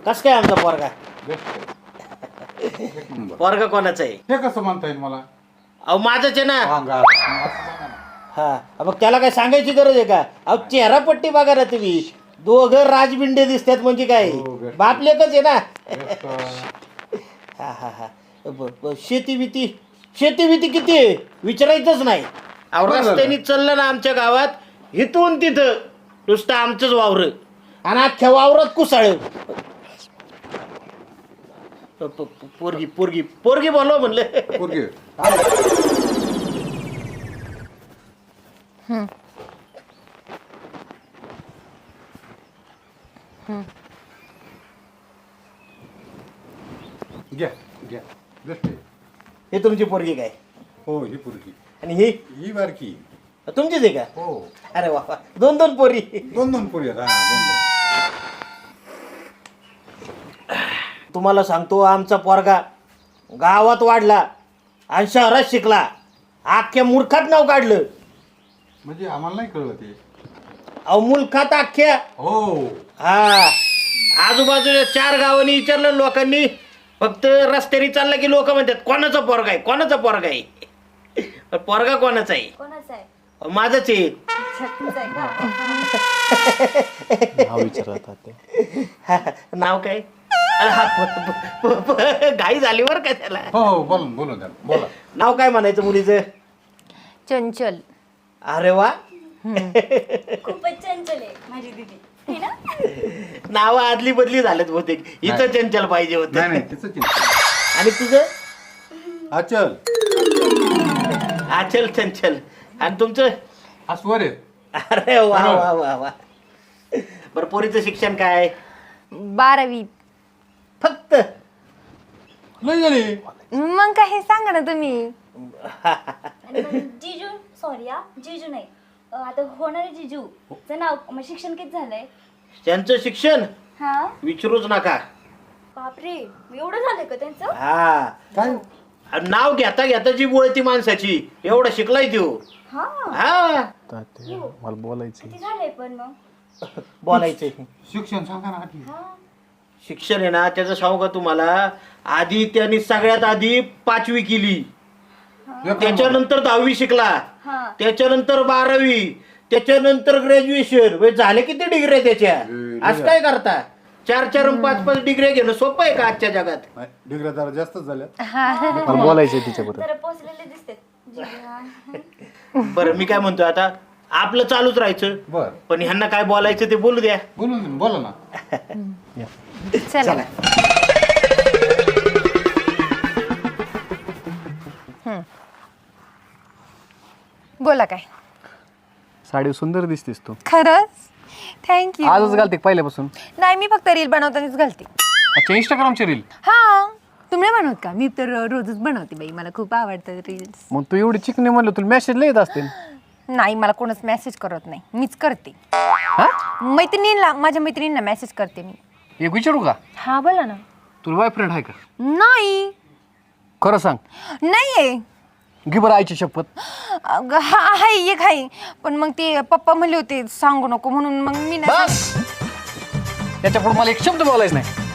कस काय आमचा पोरगा? पोरगा कोणाचा आहे? हे कसं म्हणता येईल मला? अहो माझंच आहे ना. सांगा. हा मग त्याला काय सांगायची गरज आहे का? अहो चेहरा पट्टी बघा ना तुम्ही, दोघं राजबिंडे दिसतात म्हणजे काय, बाप लेकच आहे ना. हा शेती बिती किती आहे विचारायचंच नाही. अहो रस्त्याने चाललं ना आमच्या गावात इथून तिथं नुसतं आमचंच वावर आणि अख्ख्या वावरात कुसाळ. पोरगी पोरगी पोरगी बोलव म्हणलं. पोरगी. घ्या घ्या दृष्टी. हे तुमची पोरगी काय? हो ही पोरगी. आणि ही ही बारकी. तुमचीच आहे का? हो. अरे वा, दोन पोरी. दोन पोरी आहेत. हा दोन. तुम्हाला सांगतो आमचा पोरगा गावात वाढला आणि शहरात शिकला, अख्ख्या मूर्खात नाव काढलं. म्हणजे आम्हाला नाही कळलं ते. अहो मुलखात अख्ख्या. हो. हा आजूबाजूच्या 4 गावांनी विचारलं लोकांनी, फक्त रस्त्याने चालला की लोक म्हणतात कोणाचा पोरगा आहे, कोणाचा पोरगा आहे. पोरगा कोणाचा आहे? कोणाचा आहे? माझंच आहे. तुमचा आहे का? नाव विचारतात ते. नाव काय? अरे हा घाई झाली बरं का त्याला. हो हो बोला द्या बोला. नाव काय म्हणायचं मुलीचं? चंचल. अरे वा, खूपच चंचल आहे माझी दीदी. है ना? नाव आदली बदली झालेत बहुतेक. इथं चंचल पाहिजे होत. नाही तिचं चिंता. आणि तुझं? अचल. आचल चंचल. आणि तुमचं? अस्वर आहे. अरे वा वा वा वा. बरं पोरीचं शिक्षण काय? 12वी. फक्त? नाही झाली. मग काय हे सांगा ना तुम्ही. जिजू सॉरी हा जिजू नाही आता होणारे जिजू चं नाव मग शिक्षण किती झालंय? त्यांचं शिक्षण हा विचारूच नका. बापरे एवढं झालंय का त्यांचं? हा काय? नाव घेता घेता जी बोलती माणसाची, एवढं शिकलाय तो. हा हा तात्या, मला बोलायचं किती झालंय पण मग? बोलायचंय. शिक्षण सांगा ना आधी. हा शिक्षण आहे ना त्याचं सांगू का तुम्हाला, आधी त्यांनी सगळ्यात आधी 5वी केली, त्याच्यानंतर 10वी शिकला, हा त्याच्यानंतर 12वी, त्याच्यानंतर ग्रॅज्युएशन. झाले किती डिग्री त्याच्या? आज काय करता? 4 आणि 5 डिग्री घेणं सोपं आहे का आजच्या जगात? डिग्र्या जरा जास्तच झाल्या. मला बोलायचंय तिच्याबरोबर. जरा पोचलेले दिसतात जिजू. हा. बरं मी काय म्हणतोय आता, आपलं चालूच राहायचं, बर पण ह्यांना काय बोलायचं ते बोलू द्या. बोला ना. चला. बोला काय? साडी सुंदर दिसतेस तू. खरंच? थँक्यू. आजच घालते का पहिल्यापासून? नाही, मी फक्त रील बनवतानाच घालते. अच्छा, इंस्टाग्रामची रील. हा, तुम्ही बनवत का? मी तर रोजच बनवते बाई, मला खूप आवडतात रील्स. मग तू एवढी चिकनी म्हणलं तुला मेसेज लिहित असतील. नाही, मला कोणच मेसेज करत नाही, मीच करते. मैत्रिणींना, माझ्या मैत्रिणींना मेसेज करते मी. एक विचारू का? हा बोला ना. तुला बॉयफ्रेंड आहे का? नाही. खरं सांग. नाहीये. घे बरं आईची शपथ. हा आहे, एक आहे, पण मग ते पप्पा म्हणले होते सांगू नको म्हणून मग मी नाही. बस, त्याच्या पुढे मला एक शब्द बोलायचं नाही.